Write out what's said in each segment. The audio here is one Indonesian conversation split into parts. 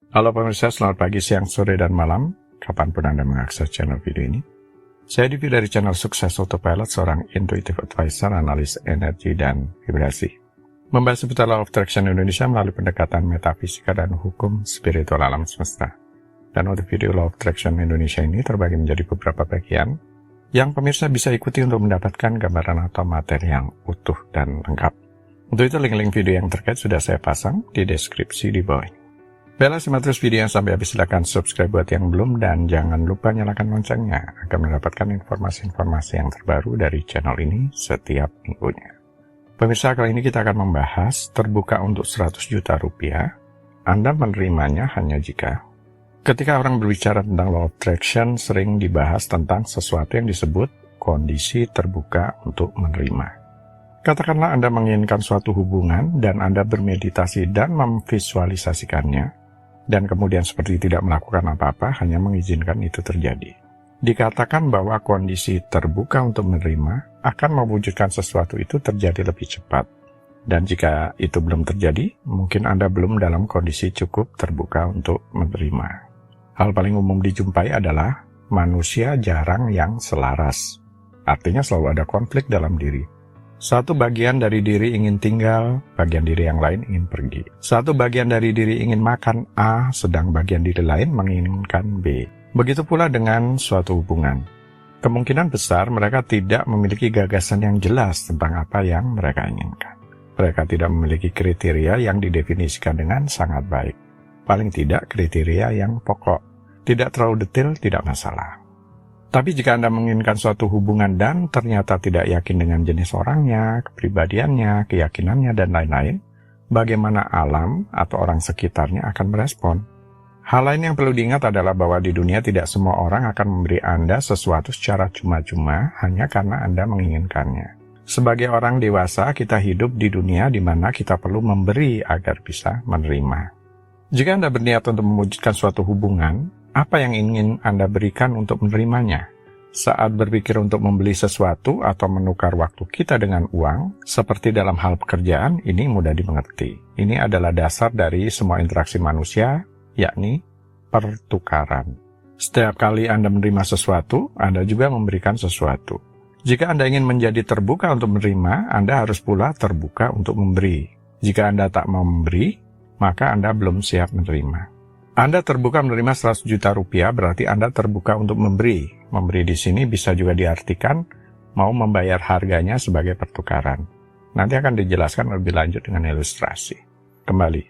Halo pemirsa, selamat pagi, siang, sore, dan malam, kapanpun Anda mengakses channel video ini. Saya Divi dari channel Sukses Autopilot, seorang intuitive advisor, analis energi, dan vibrasi. Membahas seputar Law of Attraction Indonesia melalui pendekatan metafisika dan hukum spiritual alam semesta. Dan untuk video Law of Attraction Indonesia ini terbagi menjadi beberapa bagian, yang pemirsa bisa ikuti untuk mendapatkan gambaran atau materi yang utuh dan lengkap. Untuk itu link-link video yang terkait sudah saya pasang di deskripsi di bawah ini. Bella, simak terus video yang sampai habis, silahkan subscribe buat yang belum, dan jangan lupa nyalakan loncengnya agar mendapatkan informasi-informasi yang terbaru dari channel ini setiap minggunya. Pemirsa, kali ini kita akan membahas terbuka untuk 100 juta rupiah. Anda menerimanya hanya jika. Ketika orang berbicara tentang Law of Attraction, sering dibahas tentang sesuatu yang disebut kondisi terbuka untuk menerima. Katakanlah Anda menginginkan suatu hubungan dan Anda bermeditasi dan memvisualisasikannya, dan kemudian seperti tidak melakukan apa-apa, hanya mengizinkan itu terjadi. Dikatakan bahwa kondisi terbuka untuk menerima akan mewujudkan sesuatu itu terjadi lebih cepat. Dan jika itu belum terjadi, mungkin Anda belum dalam kondisi cukup terbuka untuk menerima. Hal paling umum dijumpai adalah manusia jarang yang selaras. Artinya selalu ada konflik dalam diri. Satu bagian dari diri ingin tinggal, bagian diri yang lain ingin pergi. Satu bagian dari diri ingin makan A, sedang bagian diri lain menginginkan B. Begitu pula dengan suatu hubungan. Kemungkinan besar mereka tidak memiliki gagasan yang jelas tentang apa yang mereka inginkan. Mereka tidak memiliki kriteria yang didefinisikan dengan sangat baik. Paling tidak kriteria yang pokok. Tidak terlalu detail, tidak masalah. Tapi jika Anda menginginkan suatu hubungan dan ternyata tidak yakin dengan jenis orangnya, kepribadiannya, keyakinannya, dan lain-lain, bagaimana alam atau orang sekitarnya akan merespon? Hal lain yang perlu diingat adalah bahwa di dunia tidak semua orang akan memberi Anda sesuatu secara cuma-cuma hanya karena Anda menginginkannya. Sebagai orang dewasa, kita hidup di dunia di mana kita perlu memberi agar bisa menerima. Jika Anda berniat untuk mewujudkan suatu hubungan, apa yang ingin Anda berikan untuk menerimanya? Saat berpikir untuk membeli sesuatu atau menukar waktu kita dengan uang, seperti dalam hal pekerjaan, ini mudah dimengerti. Ini adalah dasar dari semua interaksi manusia, yakni pertukaran. Setiap kali Anda menerima sesuatu, Anda juga memberikan sesuatu. Jika Anda ingin menjadi terbuka untuk menerima, Anda harus pula terbuka untuk memberi. Jika Anda tak mau memberi, maka Anda belum siap menerima. Anda terbuka menerima 100 juta rupiah, berarti Anda terbuka untuk memberi. Memberi di sini bisa juga diartikan mau membayar harganya sebagai pertukaran. Nanti akan dijelaskan lebih lanjut dengan ilustrasi. Kembali,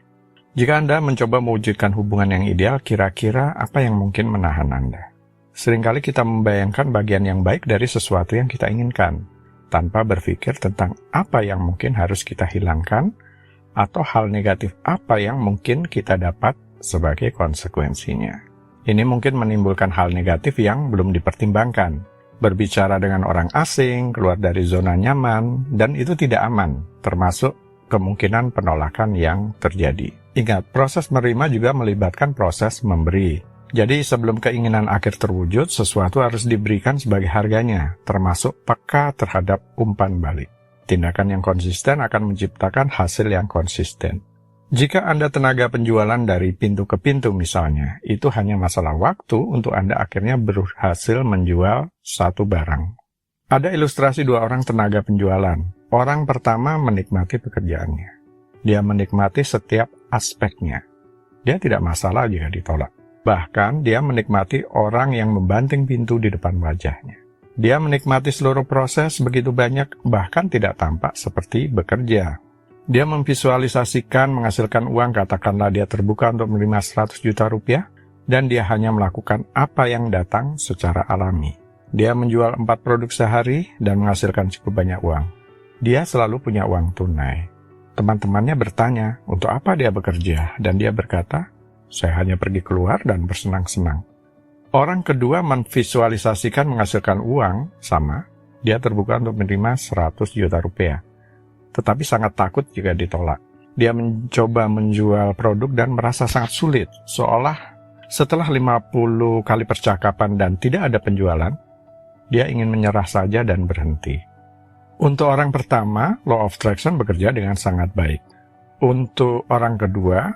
jika Anda mencoba mewujudkan hubungan yang ideal, kira-kira apa yang mungkin menahan Anda? Seringkali kita membayangkan bagian yang baik dari sesuatu yang kita inginkan, tanpa berpikir tentang apa yang mungkin harus kita hilangkan, atau hal negatif apa yang mungkin kita dapat sebagai konsekuensinya. Ini mungkin menimbulkan hal negatif yang belum dipertimbangkan. Berbicara dengan orang asing, keluar dari zona nyaman, dan itu tidak aman, termasuk kemungkinan penolakan yang terjadi. Ingat, proses menerima juga melibatkan proses memberi. Jadi sebelum keinginan akhir terwujud, sesuatu harus diberikan sebagai harganya, termasuk peka terhadap umpan balik. Tindakan yang konsisten akan menciptakan hasil yang konsisten. Jika Anda tenaga penjualan dari pintu ke pintu misalnya, itu hanya masalah waktu untuk Anda akhirnya berhasil menjual satu barang. Ada ilustrasi dua orang tenaga penjualan. Orang pertama menikmati pekerjaannya. Dia menikmati setiap aspeknya. Dia tidak masalah jika ditolak. Bahkan dia menikmati orang yang membanting pintu di depan wajahnya. Dia menikmati seluruh proses begitu banyak, bahkan tidak tampak seperti bekerja. Dia memvisualisasikan menghasilkan uang, katakanlah dia terbuka untuk menerima 100 juta rupiah, dan dia hanya melakukan apa yang datang secara alami. Dia menjual 4 produk sehari dan menghasilkan cukup banyak uang. Dia selalu punya uang tunai. Teman-temannya bertanya, untuk apa dia bekerja? Dan dia berkata, saya hanya pergi keluar dan bersenang-senang. Orang kedua memvisualisasikan menghasilkan uang, sama, dia terbuka untuk menerima 100 juta rupiah. Tetapi sangat takut jika ditolak. Dia mencoba menjual produk dan merasa sangat sulit, seolah setelah 50 kali percakapan dan tidak ada penjualan, dia ingin menyerah saja dan berhenti. Untuk orang pertama, Law of Attraction bekerja dengan sangat baik. Untuk orang kedua,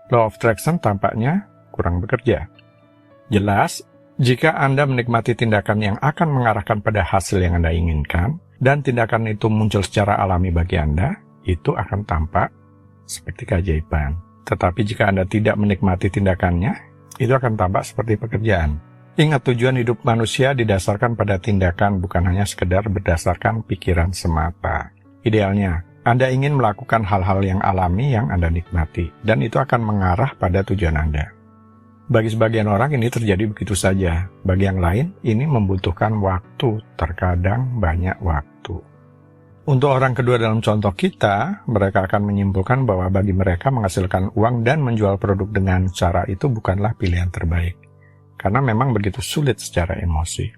Law of Attraction tampaknya kurang bekerja. Jelas, jika Anda menikmati tindakan yang akan mengarahkan pada hasil yang Anda inginkan, dan tindakan itu muncul secara alami bagi Anda, itu akan tampak seperti keajaiban. Tetapi jika Anda tidak menikmati tindakannya, itu akan tampak seperti pekerjaan. Ingat, tujuan hidup manusia didasarkan pada tindakan, bukan hanya sekedar berdasarkan pikiran semata. Idealnya, Anda ingin melakukan hal-hal yang alami yang Anda nikmati, dan itu akan mengarah pada tujuan Anda. Bagi sebagian orang ini terjadi begitu saja. Bagi yang lain, ini membutuhkan waktu, terkadang banyak waktu. Untuk orang kedua dalam contoh kita, mereka akan menyimpulkan bahwa bagi mereka menghasilkan uang dan menjual produk dengan cara itu bukanlah pilihan terbaik. Karena memang begitu sulit secara emosi.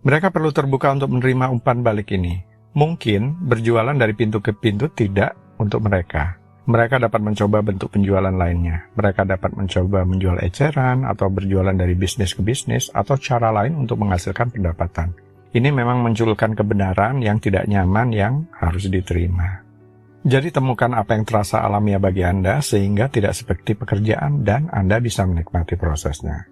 Mereka perlu terbuka untuk menerima umpan balik ini. Mungkin berjualan dari pintu ke pintu tidak untuk mereka. Mereka dapat mencoba bentuk penjualan lainnya. Mereka dapat mencoba menjual eceran atau berjualan dari bisnis ke bisnis atau cara lain untuk menghasilkan pendapatan. Ini memang munculkan kebenaran yang tidak nyaman yang harus diterima. Jadi temukan apa yang terasa alamiah bagi Anda sehingga tidak seperti pekerjaan dan Anda bisa menikmati prosesnya.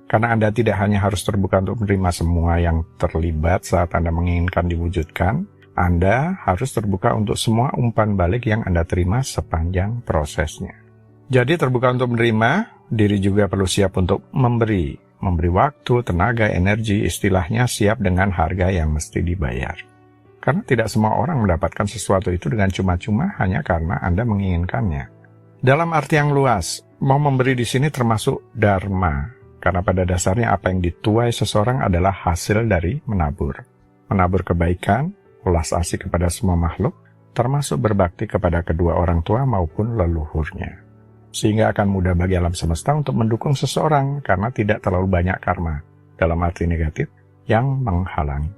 Karena Anda tidak hanya harus terbuka untuk menerima semua yang terlibat saat Anda menginginkan diwujudkan, Anda harus terbuka untuk semua umpan balik yang Anda terima sepanjang prosesnya. Jadi terbuka untuk menerima, diri juga perlu siap untuk memberi waktu, tenaga, energi, istilahnya siap dengan harga yang mesti dibayar. Karena tidak semua orang mendapatkan sesuatu itu dengan cuma-cuma hanya karena Anda menginginkannya. Dalam arti yang luas, mau memberi di sini termasuk dharma, karena pada dasarnya apa yang dituai seseorang adalah hasil dari menabur. Menabur kebaikan, ulas asih kepada semua makhluk, termasuk berbakti kepada kedua orang tua maupun leluhurnya. Sehingga akan mudah bagi alam semesta untuk mendukung seseorang karena tidak terlalu banyak karma, dalam arti negatif, yang menghalangi.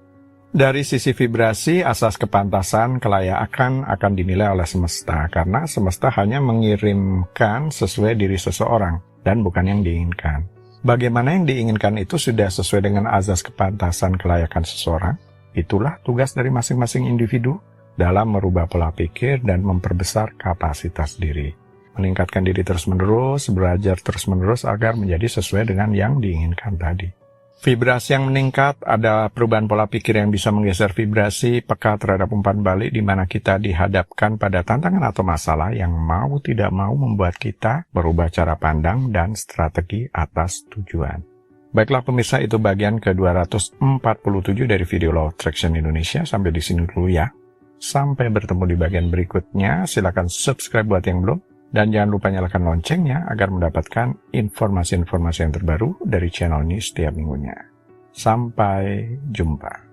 Dari sisi vibrasi, asas kepantasan, kelayakan akan dinilai oleh semesta, karena semesta hanya mengirimkan sesuai diri seseorang, dan bukan yang diinginkan. Bagaimana yang diinginkan itu sudah sesuai dengan azas kepantasan kelayakan seseorang. Itulah tugas dari masing-masing individu dalam merubah pola pikir dan memperbesar kapasitas diri. Meningkatkan diri terus-menerus, belajar terus-menerus agar menjadi sesuai dengan yang diinginkan tadi. Vibrasi yang meningkat ada perubahan pola pikir yang bisa menggeser vibrasi, peka terhadap umpan balik di mana kita dihadapkan pada tantangan atau masalah yang mau tidak mau membuat kita berubah cara pandang dan strategi atas tujuan. Baiklah pemirsa, itu bagian ke-247 dari video Law of Attraction Indonesia. Sampai di sini dulu ya. Sampai bertemu di bagian berikutnya. Silakan subscribe buat yang belum. Dan jangan lupa nyalakan loncengnya agar mendapatkan informasi-informasi yang terbaru dari channel ini setiap minggunya. Sampai jumpa.